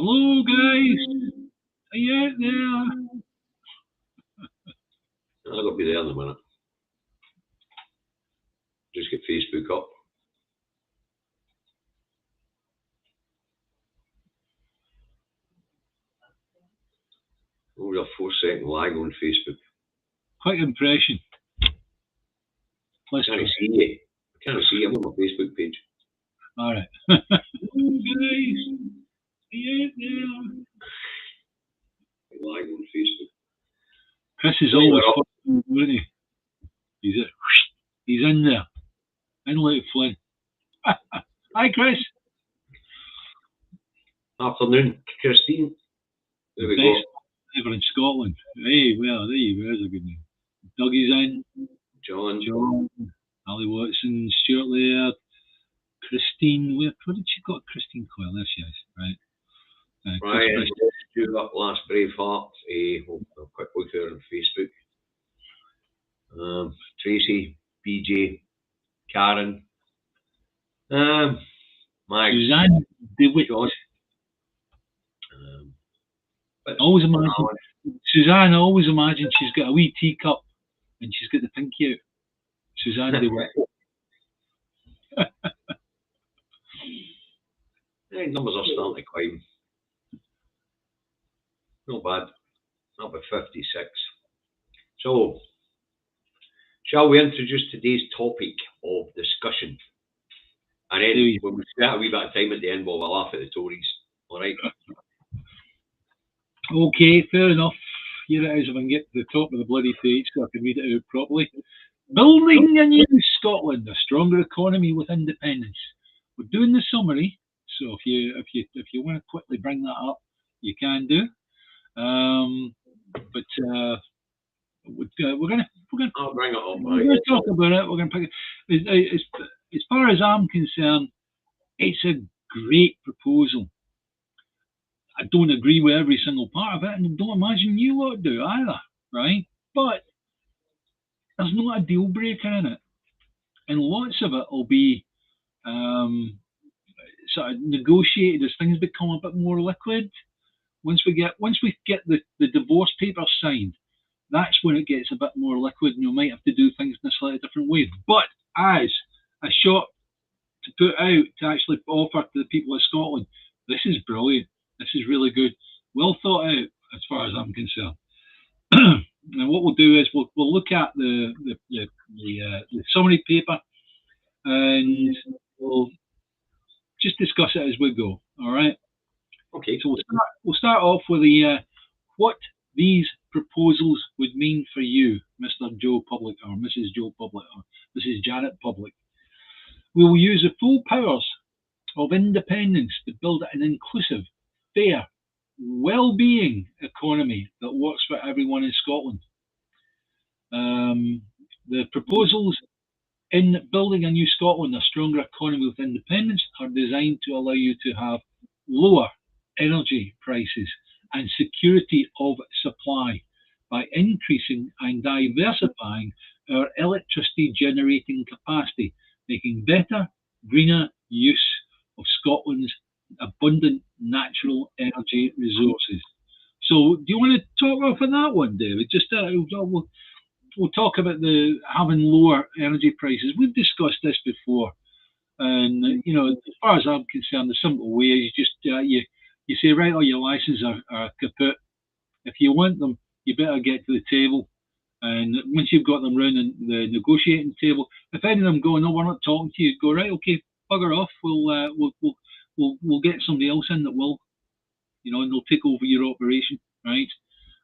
Hello, guys. Are you out there? I'll be there in a minute. Just get Facebook up. Only a 4-second lag on Facebook. Quick impression. I can't see you. I can't see you. I'm on my Facebook page. All right. Hello, guys. Are you out there? Lag on Facebook. Chris is always fucking, isn't he? He's in there. In like Flynn. Hi, Chris. Afternoon, Christine. There we go. Ever in Scotland. Hey, well, there you go. There's a good name. Dougie's in. John. Ali Watson. Stuart Laird. Christine. Where did she got? Christine Coyle. There she is. Right. Brian. Stuart. Last Braveheart. I'll quick look there on Facebook. Tracy. BJ. Karen. Mike. Suzanne DeWitt. Always imagine Suzanne. Always imagine she's got a wee teacup and she's got the pinky out. Suzanne DeWitt. Numbers are starting to climb. Not bad. Not bad. 56. So, shall we introduce today's topic of discussion? And then when we spend a wee bit of time at the end, we'll laugh at the Tories. All right. Okay, fair enough. Here it is. If I can get to the top of the bloody page so I can read it out properly. Building a new Scotland, a stronger economy with independence. We're doing the summary, so if you want to quickly bring that up, you can do. But we're gonna. I'll bring it up. We're gonna talk about it. We're gonna pick it. As far as I'm concerned, it's a great proposal. I don't agree with every single part of it, and don't imagine you lot do either, right? But there's not a deal breaker in it, and lots of it will be sort of negotiated as things become a bit more liquid. Once we get the divorce papers signed, that's when it gets a bit more liquid, and you might have to do things in a slightly different way. But as a shot to put out to actually offer to the people of Scotland, this is brilliant. This is really good. Well thought out, as far as I'm concerned. And what we'll do is we'll look at the summary paper, and we'll just discuss it as we go. All right. Okay. So we'll start off with what these proposals would mean for you, Mr. Joe Public, or Mrs. Joe Public, or Mrs. Janet Public. We will use the full powers of independence to build an inclusive, fair, well-being economy that works for everyone in Scotland. The proposals in building a new Scotland, a stronger economy with independence, are designed to allow you to have lower energy prices and security of supply by increasing and diversifying our electricity generating capacity, making better, greener use of Scotland's abundant natural energy resources. So, do you want to talk off on that one, David? Just we'll talk about the having lower energy prices. We've discussed this before, and as far as I'm concerned, the simple way is just you say, right, all your licenses are kaput. If you want them, you better get to the table. And once you've got them round the negotiating table, if any of them go, no, we're not talking to you, go, right, okay, bugger off. We'll get somebody else in that will, and they'll take over your operation, right?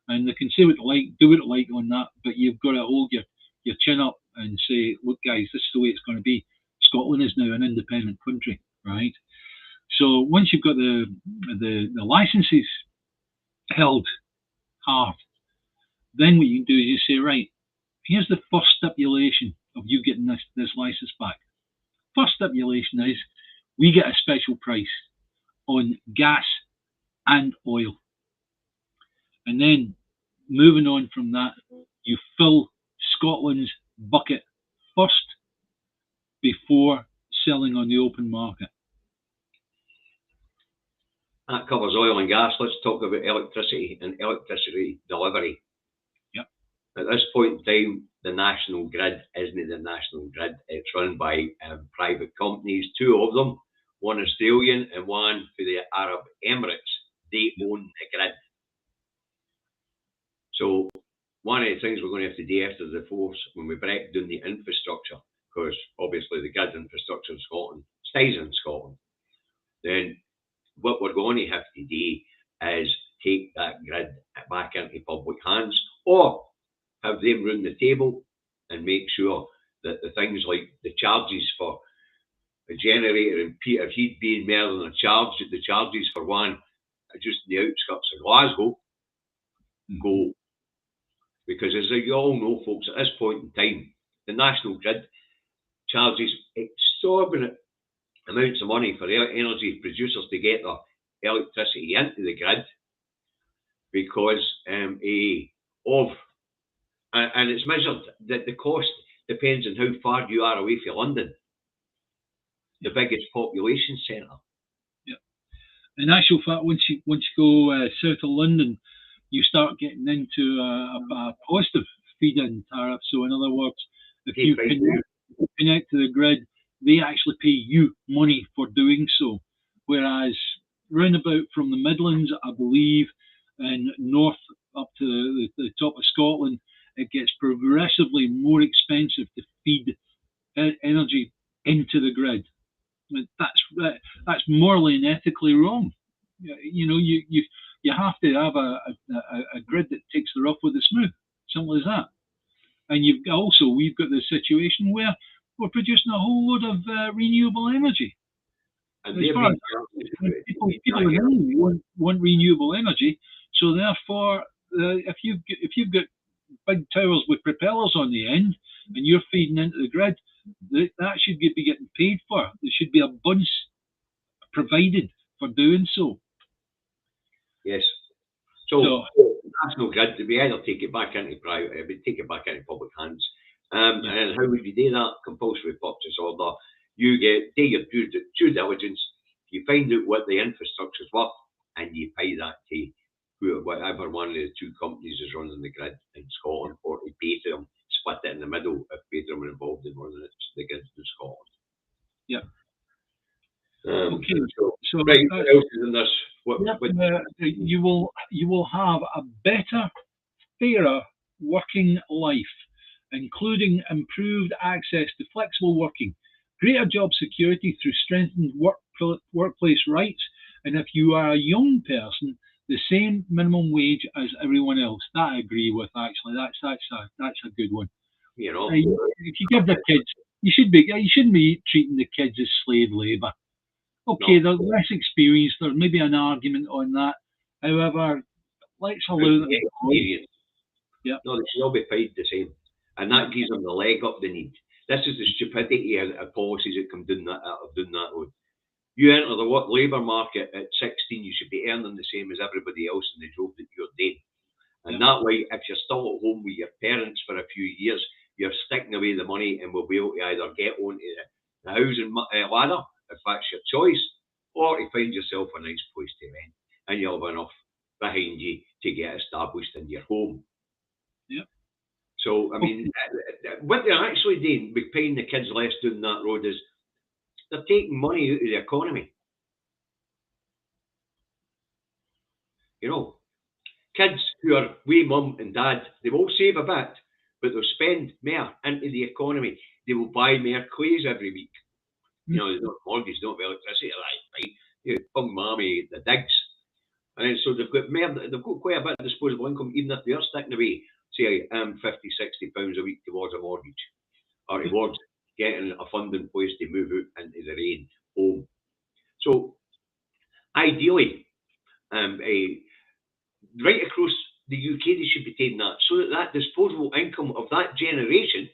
And they can say what they like, do what they like on that, but you've got to hold your chin up and say, look, guys, this is the way it's going to be. Scotland is now an independent country, right? So once you've got the licenses held hard, then what you can do is you say, right, here's the first stipulation of you getting this license back. First stipulation is we get a special price on gas and oil. And then moving on from that, you fill Scotland's bucket first before selling on the open market. That covers oil and gas. Let's talk about electricity and electricity delivery. Yep. At this point in time, the national grid isn't the national grid. It's run by private companies, two of them, one Australian and one for the Arab Emirates. They own the grid. So one of the things we're going to have to do after the force when we break down the infrastructure, because obviously the grid infrastructure in Scotland stays in Scotland, then what we're going to have to do is take that grid back into public hands, or have them run the table and make sure that the things like the charges for a generator and peter heat being more than the charges for one just in the outskirts of Glasgow go. Because as you all know, folks, at this point in time, the national grid charges exorbitant amounts of money for energy producers to get their electricity into the grid because and it's measured that the cost depends on how far you are away from London, the biggest population centre. Yeah. In actual fact, once you go south of London, you start getting into a positive feed-in tariff. So in other words, if you connect to the grid, they actually pay you money for doing so. Whereas roundabout from the Midlands, I believe, and north up to the top of Scotland, it gets progressively more expensive to feed energy into the grid. That's morally and ethically wrong. You know, you have to have a grid that takes the rough with the smooth. Simple as that. And we've got the situation where we're producing a whole load of renewable energy. And people want renewable energy, so therefore, if you've got big towers with propellers on the end and you're feeding into the grid, that should be getting paid for. There should be a bunch provided for doing so. Yes. So national grid, we either take it back into private, we take it back into public hands. And how would you do that? Compulsory purchase order. You do your due diligence, you find out what the infrastructure's worth, and you pay that to whatever one of the two companies is running the grid in Scotland, or to pay to them, split it in the middle if Peter were involved in running the grid in Scotland. Yeah. Okay. So right, what else is in this? You will have a better, fairer working life, including improved access to flexible working, greater job security through strengthened workplace rights, and if you are a young person, the same minimum wage as everyone else. That I agree with. Actually, that's a good one. You know, if you give the kids, you shouldn't be treating the kids as slave labour. Okay, they're less experienced. There's maybe an argument on that. However, let's allow them. Yeah. No, they should all be paid the same, and that gives them the leg up they need. This is the stupidity of policies that come down that road. You enter the labour market at 16, you should be earning the same as everybody else in the job that you're doing. And that way, if you're still at home with your parents for a few years, you're sticking away the money and will be able to either get onto the housing ladder, if that's your choice, or to find yourself a nice place to rent, and you'll have enough behind you to get established in your home. Yeah. So, I mean, what they're actually doing by paying the kids less down that road is they're taking money out of the economy. You know, kids who are wee mum and dad, they will save a bit, but they'll spend more into the economy. They will buy more clothes every week. You know, they don't have mortgage, they don't have electricity, right? You bung mommy the digs. And so they've got quite a bit of disposable income, even if they're sticking away, say, 50, 60 pounds a week towards a mortgage, or towards getting a funding place to move out into their own home. So, ideally, right across the UK, they should be taking that, so that disposable income of that generation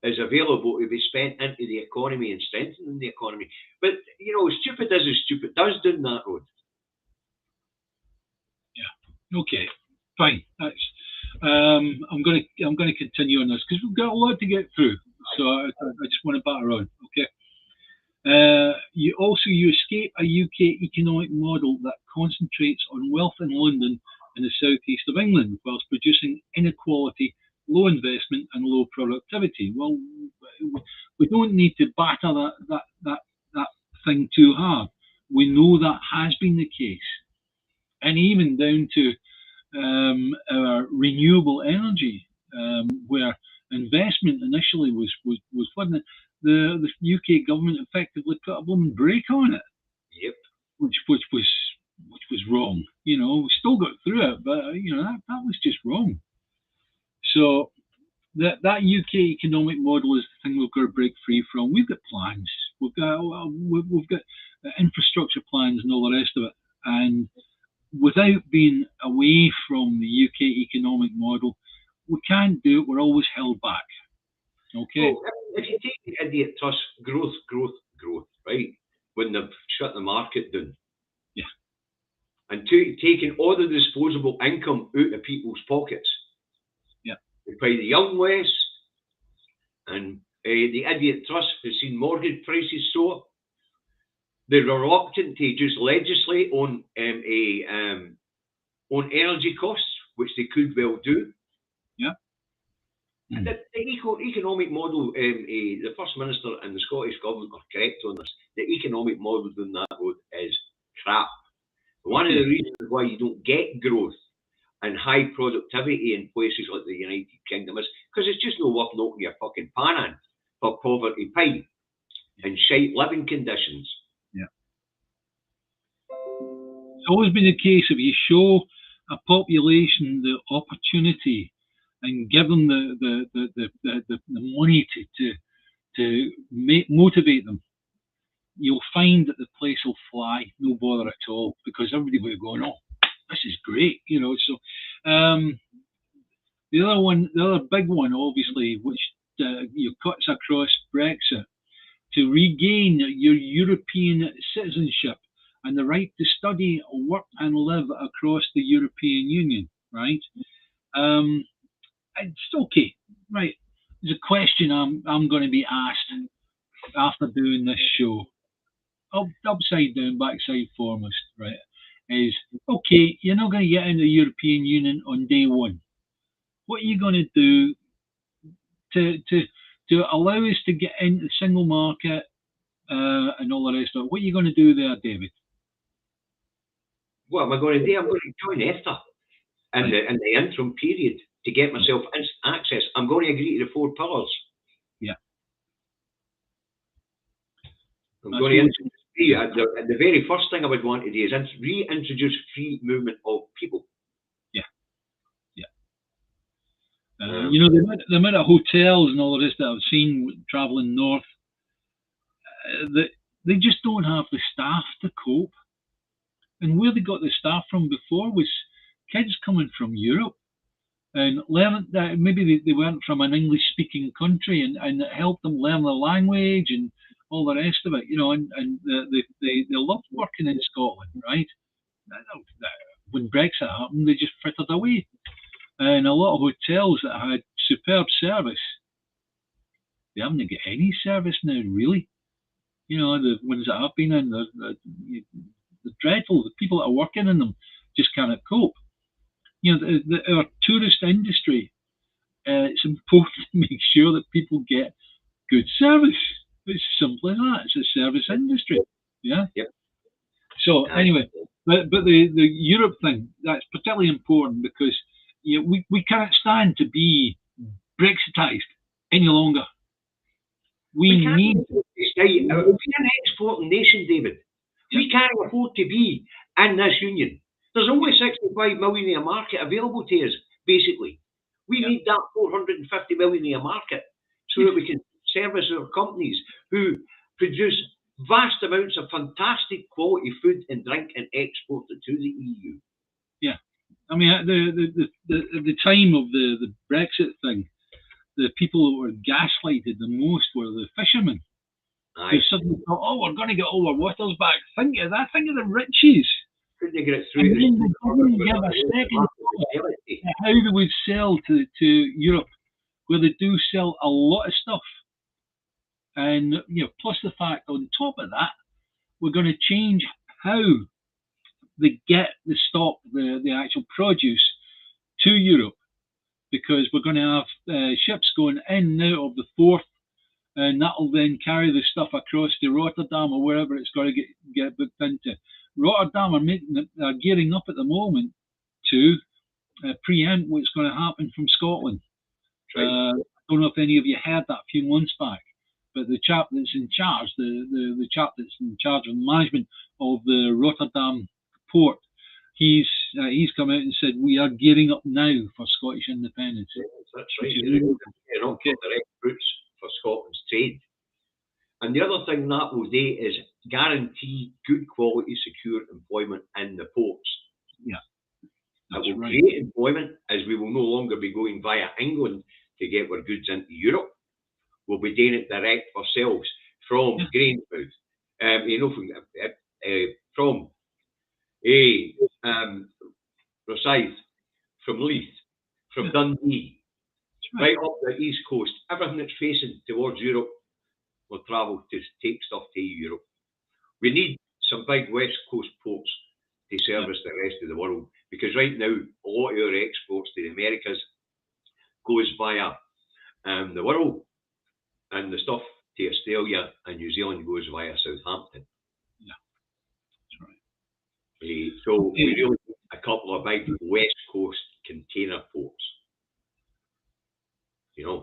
is available to be spent into the economy and strengthening the economy. But, you know, stupid does down that road. Yeah. Okay. Fine. That's. I'm going to continue on this because we've got a lot to get through. So I just want to batter on. Okay. You escape a UK economic model that concentrates on wealth in London and the southeast of England, whilst producing inequality, low investment, and low productivity. Well, we don't need to batter that thing too hard. We know that has been the case, and even down to our renewable energy, where investment initially was flooding. The UK government effectively put a blooming brake on it. Yep. Which was wrong. We still got through it, but that was just wrong. So that UK economic model is the thing we've got to break free from. We've got plans. We've got infrastructure plans and all the rest of it. And without being away from the UK economic model, we can't do it. We're always held back. Okay. Well, if you take the idiot trust, growth, right? When they've shut the market down. Yeah. And taking all the disposable income out of people's pockets. Yeah. They pay the young less, and the idiot trust has seen mortgage prices soar. They're reluctant to just legislate on energy costs, which they could well do. Yeah. The economic model, the First Minister and the Scottish Government are correct on this. The economic model down that road is crap. One of the reasons why you don't get growth and high productivity in places like the United Kingdom is because it's just no worth knocking your fucking pan in for poverty pay and shite living conditions. Yeah. It's always been the case if you show a population the opportunity and give them the money to motivate them, you'll find that the place will fly, no bother at all, because everybody will be going, oh, this is great, So the other big one, obviously, which cuts across Brexit, to regain your European citizenship and the right to study, work, and live across the European Union, right? It's okay, right? There's a question I'm going to be asked after doing this show, upside down, backside foremost, right? Is okay. You're not going to get into the European Union on day one. What are you going to do to allow us to get into the single market and all the rest of it? What are you going to do there, David? What am I going to do? I'm going to join EFTA in the interim period to get myself access. I'm going to agree to the 4 pillars. Yeah. I'm going to introduce the very first thing I would want to do is reintroduce free movement of people. Yeah. Yeah. the amount of hotels and all the rest that I've seen travelling north, they just don't have the staff to cope. And where they got the staff from before was kids coming from Europe and learning that maybe they weren't from an English-speaking country, and it helped them learn the language and all the rest of it, and they loved working in Scotland, right? When Brexit happened, they just frittered away. And a lot of hotels that had superb service, they haven't got any service now, really. The ones that I've been in, they're dreadful. The people that are working in them just cannot cope. Our tourist industry, it's important to make sure that people get good service. It's simple as that. It's a service industry. Yeah. Yep. So anyway, but the Europe thing, that's particularly important because we can't stand to be Brexitized any longer. We need. We're an exporting nation, David. Yep. We can't afford to be in this union. There's only 65 million in a market available to us, basically. We need that 450 million in a market so that we can service our companies who produce vast amounts of fantastic quality food and drink and export it to the EU. Yeah. I mean, at the time of the Brexit thing, the people who were gaslighted the most were the fishermen. Who suddenly thought, oh, we're going to get all our waters back. Think of that. Think of the riches. Couldn't they get it through? How they would sell to Europe, where they do sell a lot of stuff. And plus the fact on top of that, we're going to change how they get the stock, the actual produce to Europe, because we're going to have ships going in and out of the port, and that'll then carry the stuff across to Rotterdam or wherever it's got to get booked into. Rotterdam are gearing up at the moment to preempt what's going to happen from Scotland. I don't know if any of you heard that a few months back, but the chap that's in charge, the chap that's in charge of the management of the Rotterdam port, he's come out and said we are gearing up now for Scottish independence. Yes, that's right. You're not direct routes for Scotland's trade. And the other thing that will do is guarantee good quality, secure employment in the ports. Yeah. That will create employment, as we will no longer be going via England to get our goods into Europe. We'll be doing it direct ourselves from Grangemouth, from Rosyth, from Leith, from Dundee, right up the east coast. Everything that's facing towards Europe will travel to take stuff to Europe. We need some big west coast ports to service the rest of the world, because right now a lot of our exports to the Americas goes via the world, and the stuff to Australia and New Zealand goes via Southampton. Yeah, that's right. So we really need a couple of big west coast container ports.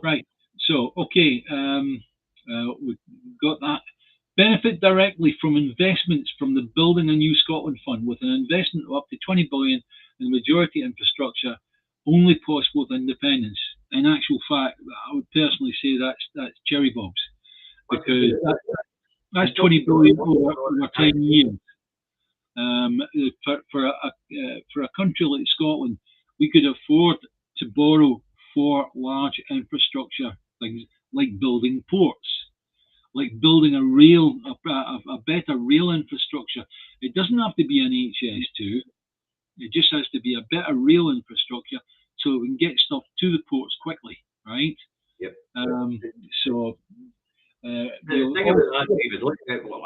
Right. So we've got that. Benefit directly from investments from the Building a New Scotland Fund, with an investment of up to 20 billion in majority infrastructure, only possible with independence. In actual fact, I would personally say that's cherry bombs, because that's 20 billion over 10 years. For a country like Scotland, we could afford to borrow for large infrastructure things like building ports, like building a better rail infrastructure. It doesn't have to be an HS2. It just has to be a better rail infrastructure so we can get stuff to the ports quickly, right? Yep. The thing about that, David,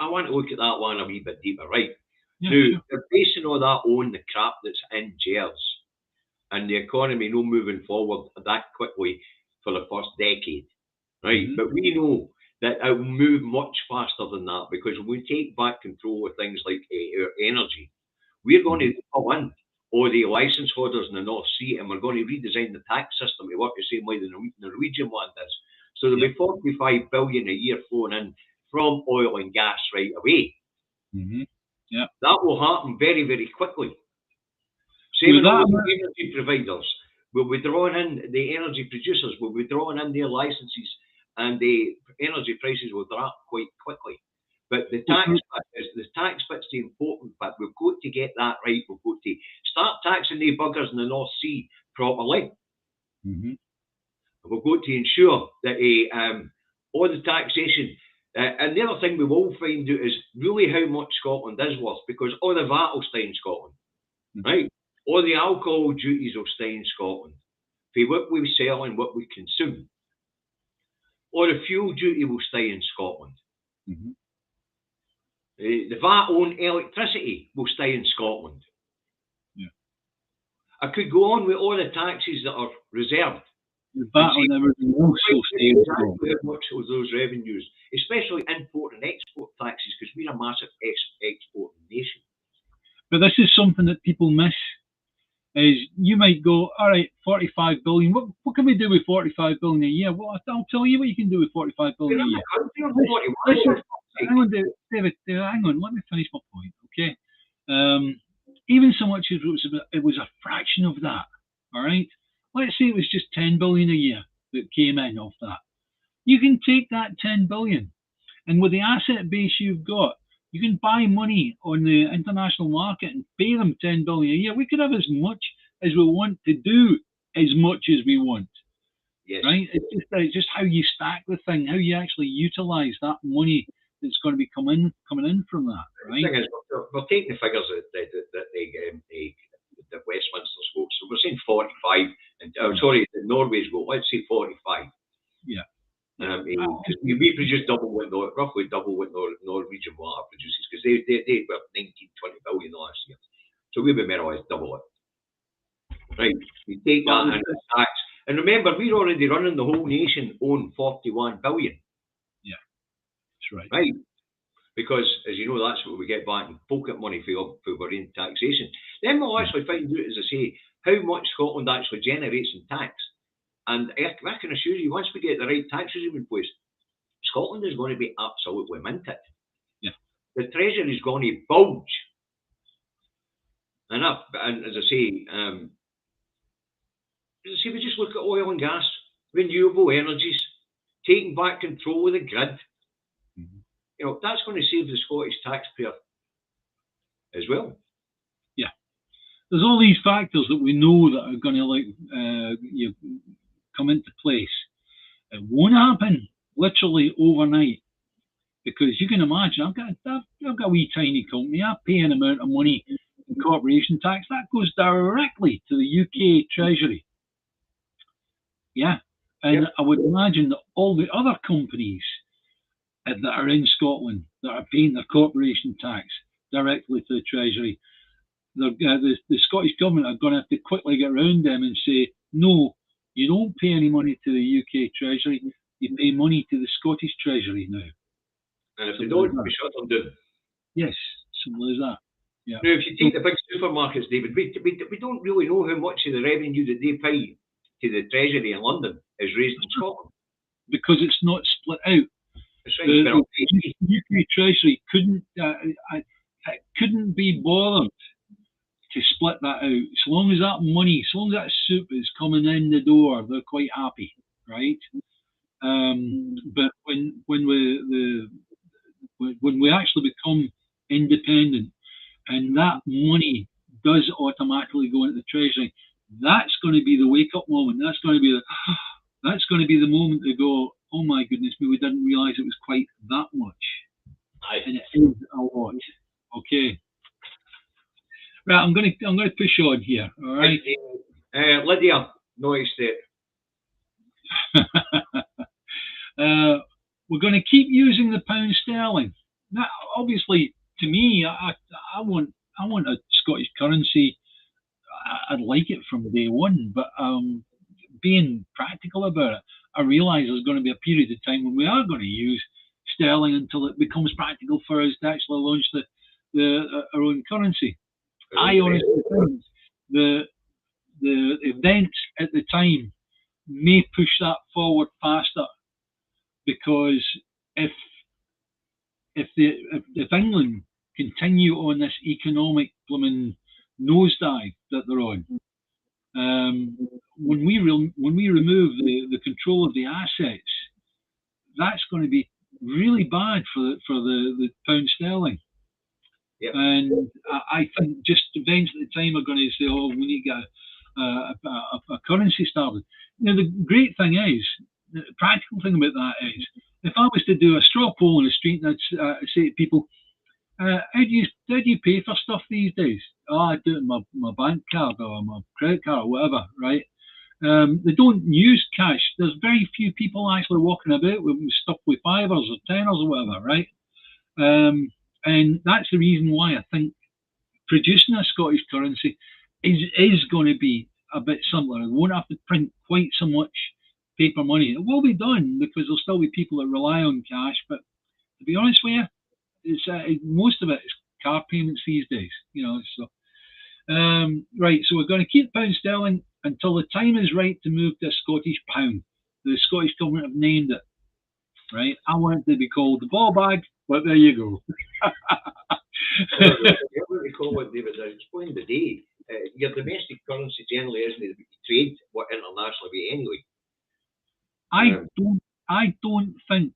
I want to look at that one a wee bit deeper, right? Yeah, now, sure. They're basing all that on the crap that's in jails, and the economy no moving forward that quickly for the first decade, right? But we know that it will move much faster than that, because when we take back control of things like our energy, we're going to pull in all the licence holders in the North Sea, and we're going to redesign the tax system to work the same way the Norwegian one does. So there'll be 45 billion a year flowing in from oil and gas right away. That will happen very, very quickly. Same with all the energy providers. We'll be drawing in, the energy producers will be drawing in their licenses, and the energy prices will drop quite quickly. But the tax bit's the important bit. We've got to get that right. We've got to start taxing the buggers in the North Sea properly. We've got to ensure that all the taxation, and the other thing we will find out is really how much Scotland is worth, because all the VAT will stay in Scotland, right? All the alcohol duties will stay in Scotland for what we sell and what we consume. All the fuel duty will stay in Scotland. The VAT on electricity will stay in Scotland. I could go on with all the taxes that are reserved. The VAT on everything else will stay in Scotland. How much of those revenues, especially import and export taxes, because we're a massive exporting nation. But this is something that people miss. Is you might go, all right, 45 billion. What can we do with 45 billion a year? Well, I'll tell you what you can do with 45 billion a year. Hang on, David, hang on. Let me finish my point, okay? Even so much as it was a fraction of that, all right? Let's say it was just 10 billion a year that came in off that. You can take that 10 billion, and with the asset base you've got, you can buy money on the international market and pay them 10 billion a year. We could have as much as we want to do as much as we want. Yes. Right? It's just how you stack the thing, how you actually utilise that money that's going to be coming in from that. Right? The thing is, we're taking the figures that the Westminster's got. So we're saying 45, and sorry, the Norway's got. Let's say 45. Yeah. We produce roughly double what Norwegian water produces, because they were 19, 20 billion last year. So we would more or less double it. Right. We take that and tax. And remember, we're already running the whole nation on 41 billion. Yeah, that's right. Right. Because, as you know, that's what we get back in pocket money for our own taxation. Then we'll actually find out, as I say, how much Scotland actually generates in tax. And I can assure you, once we get the right tax regime in place, Scotland is going to be absolutely minted. Yeah. The treasury is going to bulge. And as I say, we just look at oil and gas, renewable energies, taking back control of the grid. Mm-hmm. You know, that's going to save the Scottish taxpayer as well. Yeah. There's all these factors that we know that are going to come into place. It won't happen literally overnight, because you can imagine I've got a wee tiny company. I pay an amount of money in corporation tax that goes directly to the UK Treasury. Yeah, and Yep. I would imagine that all the other companies that are in Scotland that are paying their corporation tax directly to the Treasury, the Scottish Government are going to have to quickly get around them and say, no, you don't pay any money to the UK Treasury, you pay money to the Scottish Treasury now. And if they don't, we shut them down. Yes, simple as that. Yeah. Now, if you take the big supermarkets, David, we don't really know how much of the revenue that they pay to the Treasury in London is raised in Scotland. Because it's not split out. That's right. The UK Treasury couldn't be bothered to split that out. So long as that money, so long as that soup is coming in the door, they're quite happy, right? But when we actually become independent, and that money does automatically go into the Treasury, that's going to be the wake-up moment. That's going to be the moment to go, oh my goodness me, we didn't realise it was quite that much. Aye. And it is a lot. Okay. Right, I'm going to push on here. All right. Lydia noticed it. We're going to keep using the pound sterling. Now, obviously, to me, I want a Scottish currency. I'd like it from day one, but being practical about it, I realise there's going to be a period of time when we are going to use sterling until it becomes practical for us to actually launch our own currency. I honestly think the events at the time may push that forward faster, because if England continue on this economic blooming nosedive that they're on, when we remove the control of the assets, that's going to be really bad for the pound sterling. Yep. And I think just events at the time are going to say, oh, we need to get a currency started. Now, the great thing is, the practical thing about that is, if I was to do a straw poll in the street and I'd say to people, how do you pay for stuff these days? Oh, I do it with my bank card or my credit card or whatever, right? They don't use cash. There's very few people actually walking about with stuff with fivers or tenors or whatever, right? And that's the reason why I think producing a Scottish currency is going to be a bit simpler. We won't have to print quite so much paper money. It will be done because there'll still be people that rely on cash, but to be honest with you, most of it is card payments these days. So right. So we're going to keep pound sterling until the time is right to move to a Scottish pound. The Scottish government have named it. Right. I want it to be called the ball bag, but there you go. What we call it, David, I explained the day. Your domestic currency generally isn't trade internationally anyway. I don't think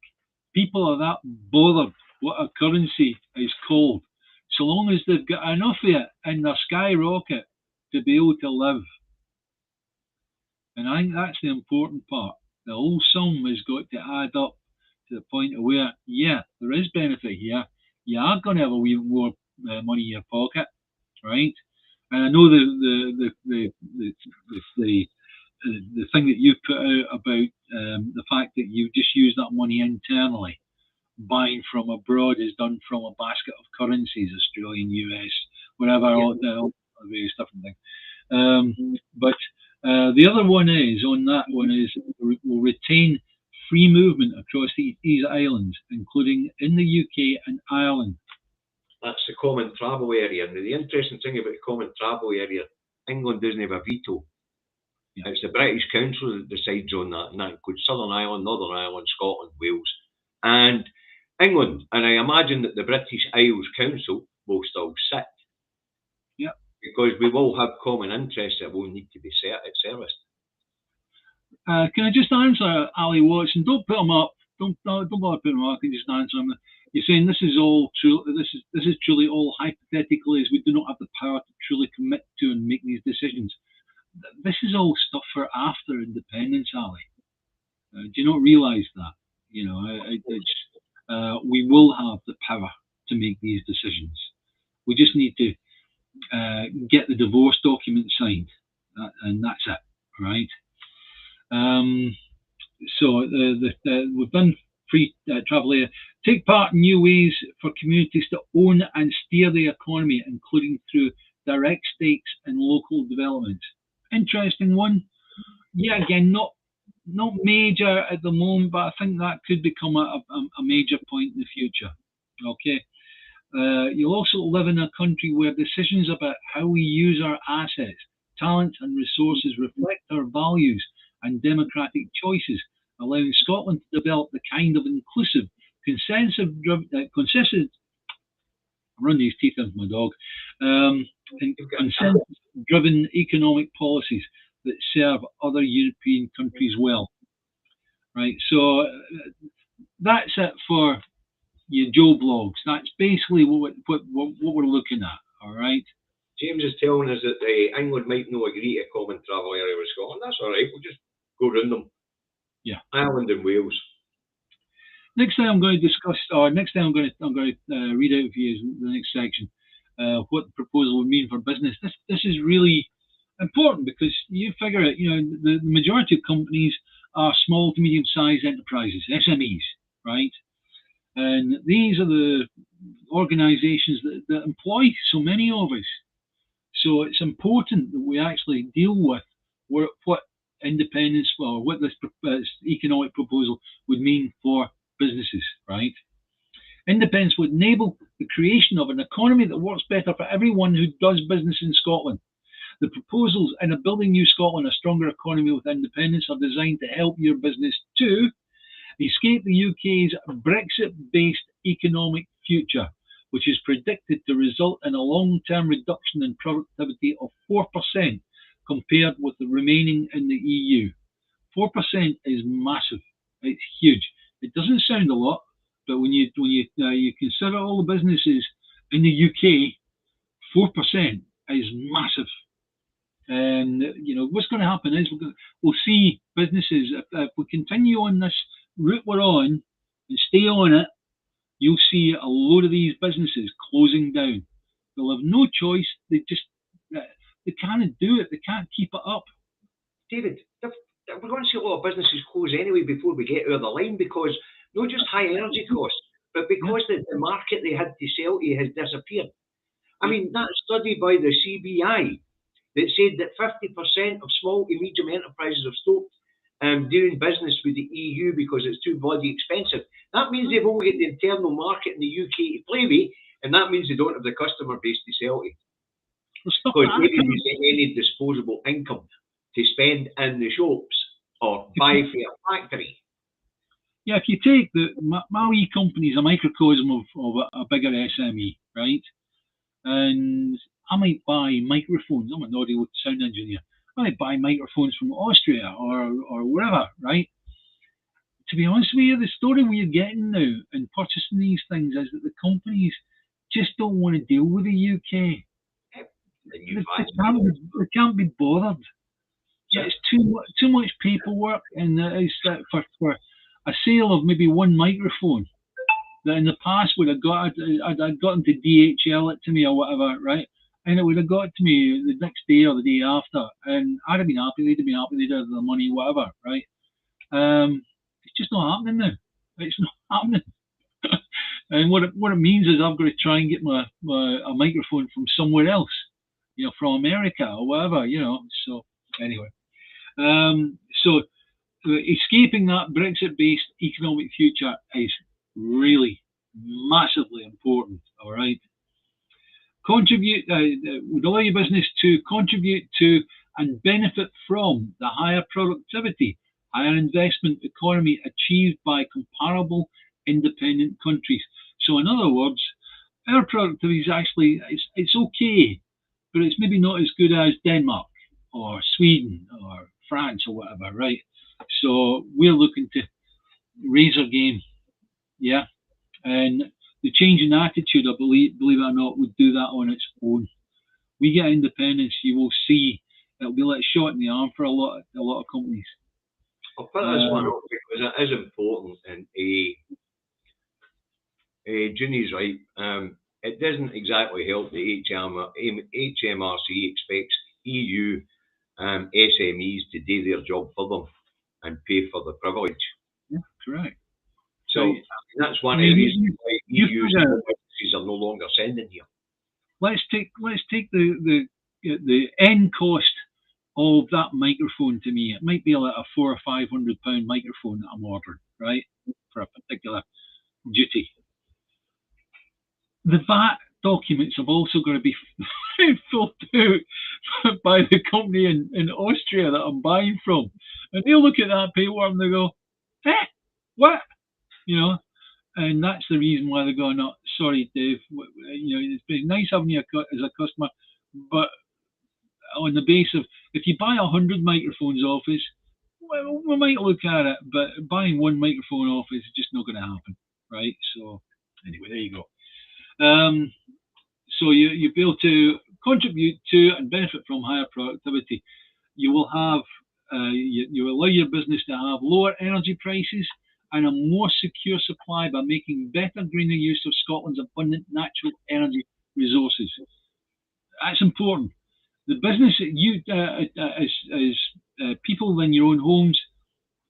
people are that bothered what a currency is called, so long as they've got enough of it in their skyrocket to be able to live. And I think that's the important part. The whole sum has got to add up to the point of where, yeah, there is benefit here. You are going to have a wee more money in your pocket, right? And I know the thing that you put out about The fact that you just use that money internally, buying from abroad is done from a basket of currencies, Australian, US, whatever, all the various different things. But the other one is, on that one is, will retain free movement across these islands, including in the UK and Ireland. That's the common travel area. And the interesting thing about the common travel area, England doesn't have a veto. Yeah. It's the British Council that decides on that, and that includes Southern Ireland, Northern Ireland, Scotland, Wales, and England. And I imagine that the British Isles Council will still sit. Yeah. Because we will have common interests that will need to be serviced. Can I just answer Ali Watson? Don't put them up. Don't bother putting them up. I can just answer them. You're saying this is all true. This is truly all hypothetical, as we do not have the power to truly commit to and make these decisions. This is all stuff for after independence, Ali. Do you not realise that? You know, we will have the power to make these decisions. We just need to get the divorce document signed, and that's it, right? So we've done free travel area. Take part in new ways for communities to own and steer the economy, including through direct stakes and local development. Interesting one. Yeah, again, not major at the moment, but I think that could become a major point in the future. Okay. You'll also live in a country where decisions about how we use our assets, talents and resources reflect our values and democratic choices, allowing Scotland to develop the kind of inclusive, consensus-driven economic policies that serve other European countries well. Right, so that's it for your Joe blogs. That's basically what we're looking at. All right. James is telling us that England might not agree to a common travel area with Scotland. That's all right. We'll just go round them. Yeah. Ireland and Wales. Next thing I'm going to discuss, or next thing I'm going to read out for you is the next section. What the proposal would mean for business. This is really important because you figure it. You know, the majority of companies are small to medium-sized enterprises, SMEs, right? And these are the organizations that employ so many of us. So it's important that we actually deal with what independence, or what this economic proposal would mean for businesses, right? Independence would enable the creation of an economy that works better for everyone who does business in Scotland. The proposals in a Building New Scotland, a Stronger Economy with Independence are designed to help your business to escape the UK's Brexit-based economic future, which is predicted to result in a long-term reduction in productivity of 4% compared with the remaining in the EU. 4% is massive. It's huge. It doesn't sound a lot, but when you consider all the businesses in the UK, 4% is massive. And you know what's going to happen is we'll see businesses, if we continue on this route we're on and stay on it, you'll see a load of these businesses closing down. They'll have no choice. They can't do it. They can't keep it up. David, we're going to see a lot of businesses close anyway before we get out of the line, because not just high energy costs, but because the market they had to sell to has disappeared. I mean, that study by the CBI that said that 50% of small to medium enterprises have stopped doing business with the EU because it's too bloody expensive. That means they've only got the internal market in the UK to play with, and that means they don't have the customer base to sell to. Because maybe they get any disposable income to spend in the shops or buy for a factory. Yeah, if you take my wee company's a microcosm of a bigger SME, right? And I might buy microphones. I'm an audio sound engineer. I might buy microphones from Austria or wherever, right? To be honest with you, the story we're getting now in purchasing these things is that the companies just don't want to deal with the UK. They can't be bothered. Yeah, it's too much paperwork, and it's for a sale of maybe one microphone that in the past would have I'd gotten to DHL it to me or whatever, right? And it would have got to me the next day or the day after, and I'd have been happy. They'd have been happy. They'd have the money, whatever, right? It's just not happening now. It's not happening. And what it means is I've got to try and get a microphone from somewhere else, from America or whatever, So anyway, so escaping that Brexit-based economic future is really massively important. All right, would allow your business to contribute to and benefit from the higher productivity, higher investment economy achieved by comparable independent countries. So, in other words, our productivity is actually it's okay, but it's maybe not as good as Denmark or Sweden or France or whatever, right? So we're looking to raise our game, yeah. And the change in attitude, I believe it or not, would do that on its own. We get independence, you will see it'll be like a shot in the arm for a lot of companies. I'll put this one up because it is important, and Ginny's right. It doesn't exactly help the HMRC expects EU SMEs to do their job for them and pay for the privilege. Yeah, correct. So that's one of the reasons why EU businesses are no longer sending here. Let's take the end cost of that microphone to me. It might be like a £400 or £500 microphone that I'm ordering, right, for a particular duty. The VAT documents have also got to be filled out by the company in Austria that I'm buying from, and they'll look at that paperwork and they go, what? And that's the reason why they're going, no, sorry, Dave, it's been nice having you as a customer, but on the base of, if you buy 100 microphones off us, well, we might look at it, but buying one microphone off us is just not going to happen, right? So anyway, there you go. So you'll be able to contribute to and benefit from higher productivity. You will have, you allow your business to have lower energy prices and a more secure supply by making better, greener use of Scotland's abundant natural energy resources. That's important. The business that you, as people in your own homes,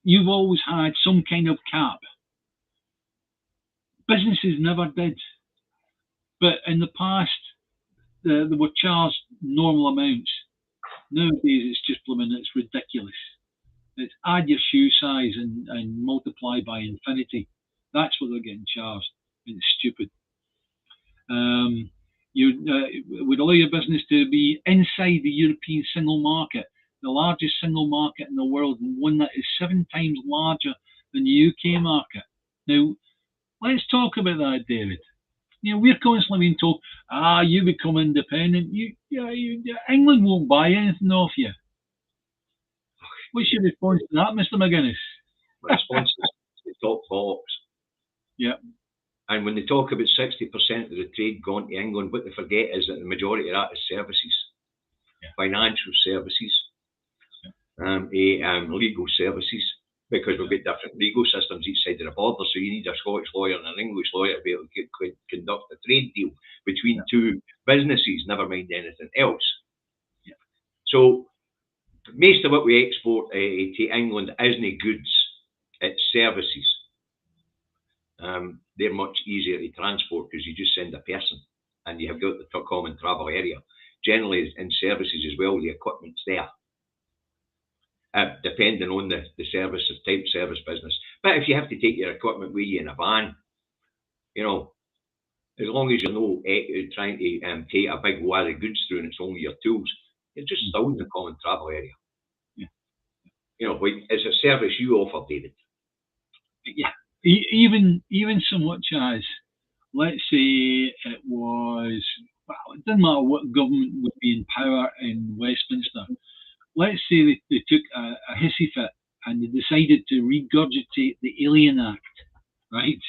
you've always had some kind of cap. Businesses never did. But in the past, they were charged normal amounts. Nowadays, it's just it's ridiculous. It's add your shoe size and multiply by infinity. That's what they're getting charged. And it's stupid. You would allow your business to be inside the European single market, the largest single market in the world, and one that is 7 times larger than the UK market. Now, let's talk about that, David. We're constantly being told, you become independent. England won't buy anything off you. What's your response to that, Mr. McGuinness? My response is to talk bollocks. Yeah. And when they talk about 60% of the trade going to England, what they forget is that the majority of that is services, financial services, legal services, because we've got different legal systems each side of the border. So you need a Scottish lawyer and an English lawyer to be able to conduct a trade deal between two businesses, never mind anything else. Yeah. So most of what we export to England isn't goods, it's services. They're much easier to transport because you just send a person and you have got the common travel area. Generally, in services as well, the equipment's there. Depending on the type service business. But if you have to take your equipment with you in a van, as long as you're not trying to take a big wad of goods through and it's only your tools, you're just still in the common travel area. Yeah. It's a service you offer, David. Yeah. Even so much as, let's say it was, it doesn't matter what government would be in power in Westminster. Let's say they took a hissy fit and they decided to regurgitate the Alien Act, right?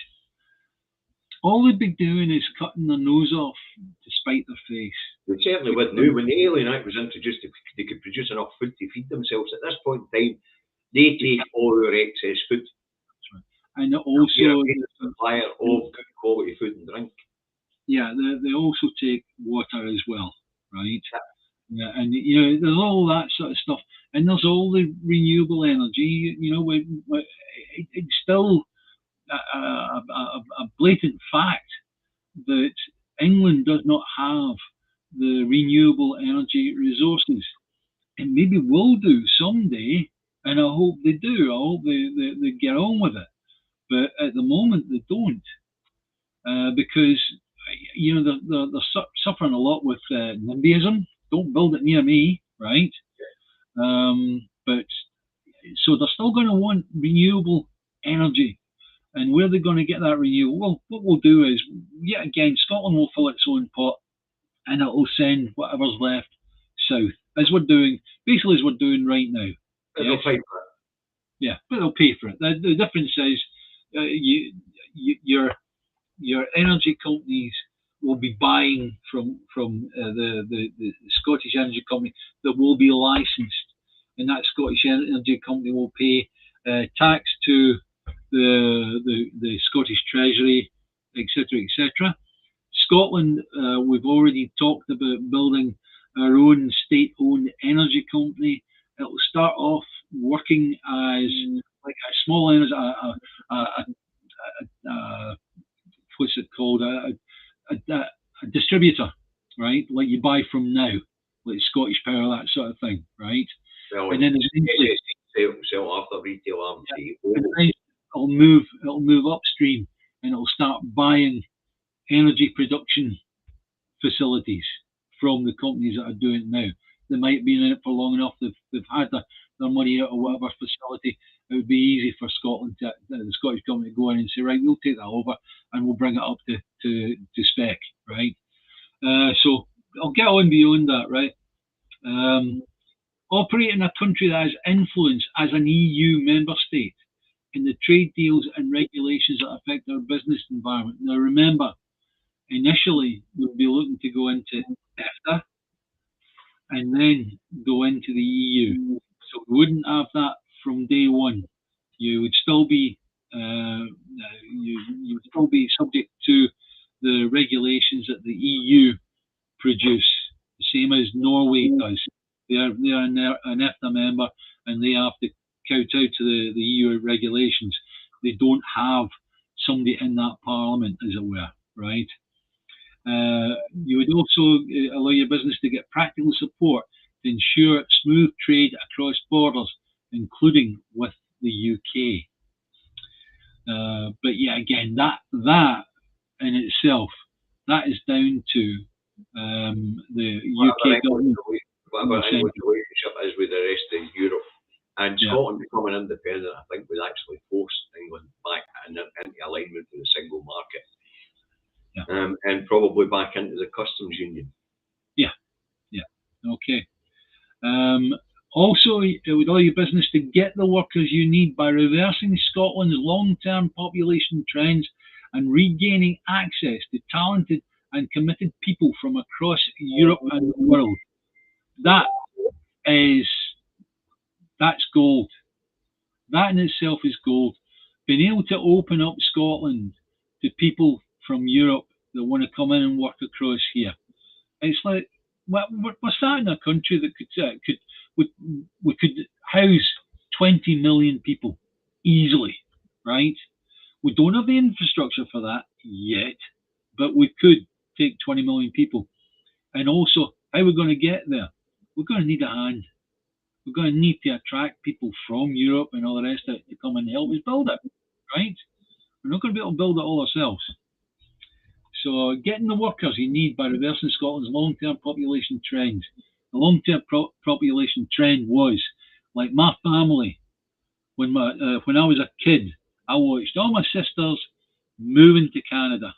All they'd be doing is cutting their nose off to spite their face. They certainly would now. When the Alien Act was introduced, they could produce enough food to feed themselves. At this point in time, they take all our excess food. And also the supplier of good quality food and drink. Yeah, they also take water as well, right? Yeah, and there's all that sort of stuff, and there's all the renewable energy. It's still a blatant fact that England does not have the renewable energy resources. It maybe will do someday, and I hope they do. I hope they get on with it. But at the moment, they don't, because they're suffering a lot with NIMBYism. Don't build it near me, right? But so they're still going to want renewable energy. And where they're going to get that renewable? Well, what we'll do is, yet again, Scotland will fill its own pot, and it'll send whatever's left south, as we're doing right now. They'll pay for it. Yeah, but they'll pay for it. The difference is, your energy companies will be buying from the Scottish energy company that will be licensed, and that Scottish energy company will pay tax to the Scottish Treasury, etc., etc. Scotland, we've already talked about building our own state-owned energy company. It'll start off working as like a small energy, what's it called, a distributor, right? Like you buy from now, like Scottish Power, that sort of thing, right? Well, and then sell off the retail arm. It'll move upstream, and it'll start buying energy production facilities from the companies that are doing it now. They might be in it for long enough. They've had their money out of whatever facility. It would be easy for Scotland, the Scottish government, to go in and say, right, we'll take that over and we'll bring it up to spec, right? So I'll get on beyond that, right? Operate in a country that has influence as an EU member state in the trade deals and regulations that affect our business environment. Now, remember, initially, we'll be looking to go into EFTA and then go into the EU. So we wouldn't have that from day one. You would still be you would still be subject to the regulations that the EU produce, the same as Norway does. They are an EFTA member, and they have to kowtow to the EU regulations. They don't have somebody in that parliament, as it were, right? You would also allow your business to get practical support to ensure smooth trade across borders, including with the UK. But yeah, again, that in itself, that is down to the UK government. Whatever England's relationship is with the rest of Europe. And Scotland becoming independent, I think, would actually force England back into alignment with the single market. Yeah. And probably back into the customs union. Yeah. Okay. Also, it would allow your business to get the workers you need by reversing Scotland's long-term population trends and regaining access to talented and committed people from across Europe and the world. That's gold. That in itself is gold. Being able to open up Scotland to people from Europe that want to come in and work across here. It's like we're starting a country that we could house 20 million people easily, right? We don't have the infrastructure for that yet, but we could take 20 million people. And also, how we're going to get there? We're going to need a hand. We're going to need to attract people from Europe and all the rest of it to come and help us build it, right? We're not going to be able to build it all ourselves. So getting the workers you need by reversing Scotland's long-term population trends. The long-term population trend was, like my family, when I was a kid, I watched all my sisters moving to Canada.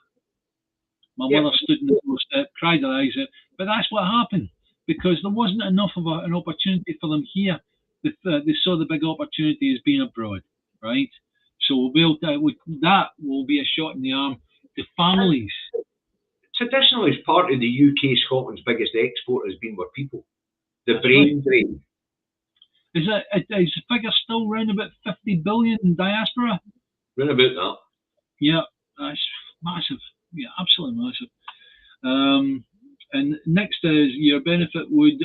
My mother stood in the doorstep, cried her eyes out, but that's what happened because there wasn't enough of an opportunity for them here. They saw the big opportunity as being abroad, right? So we'll be able to, that will be a shot in the arm to families. Traditionally, as part of the UK, Scotland's biggest export has been with people. The brain drain. Is the figure still around about 50 billion in diaspora? Round about that. Yeah, that's massive. Yeah, absolutely massive. And next is your benefit would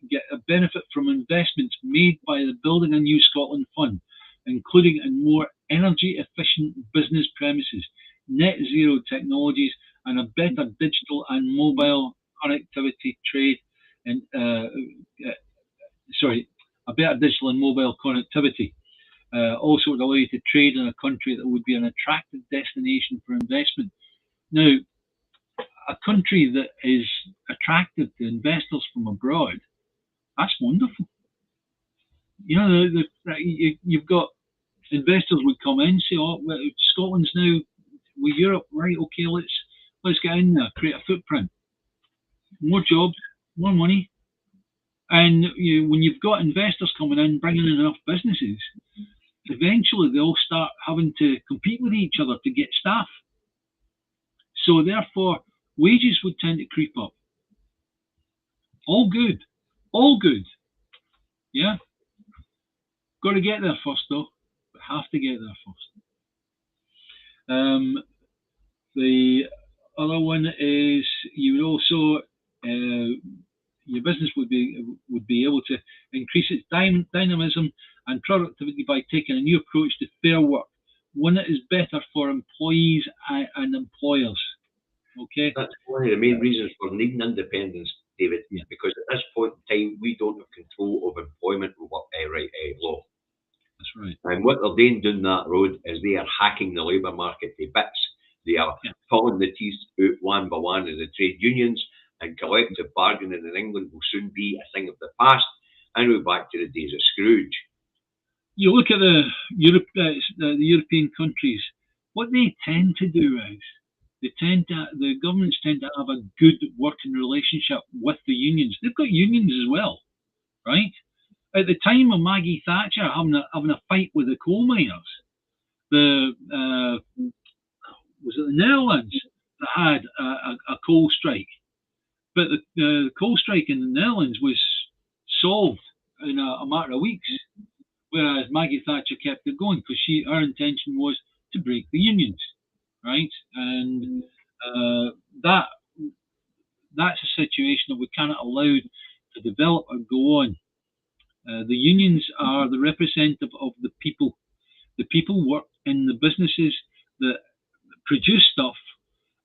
get a benefit from investments made by the Building a New Scotland Fund, including in more energy efficient business premises, net zero technologies, and a better digital and mobile connectivity trade. And sorry, a better digital and mobile connectivity. Also related to trade in a country that would be an attractive destination for investment. Now, a country that is attractive to investors from abroad, that's wonderful. You know, you've got investors would come in, say, "Oh, well, Scotland's now with Europe, right? Okay, let's get in there, create a footprint, more jobs, more money." And when you've got investors coming in, bringing in enough businesses, eventually they'll start having to compete with each other to get staff. So therefore, wages would tend to creep up. All good. All good. Yeah? Got to get there first, though. We have to get there first. The other one is you would also, your business would be able to increase its dynamism and productivity by taking a new approach to fair work, one that is better for employees and employers. Okay. That's one of the main reasons for needing independence, David, because at this point in time, we don't have control of employment law. That's right. And what they're doing down that road is they are hacking the labour market to bits. They are pulling the teeth out one by one of the trade unions, and collective bargaining in England will soon be a thing of the past, and we're back to the days of Scrooge. You look at the European countries, what they tend to do is the governments tend to have a good working relationship with the unions. They've got unions as well, right? At the time of Maggie Thatcher having a fight with the coal miners, was it the Netherlands that had a coal strike? But the coal strike in the Netherlands was solved in a matter of weeks, whereas Maggie Thatcher kept it going because her intention was to break the unions, right? And that's a situation that we cannot allow to develop or go on. The unions are the representative of the people. The people work in the businesses that produce stuff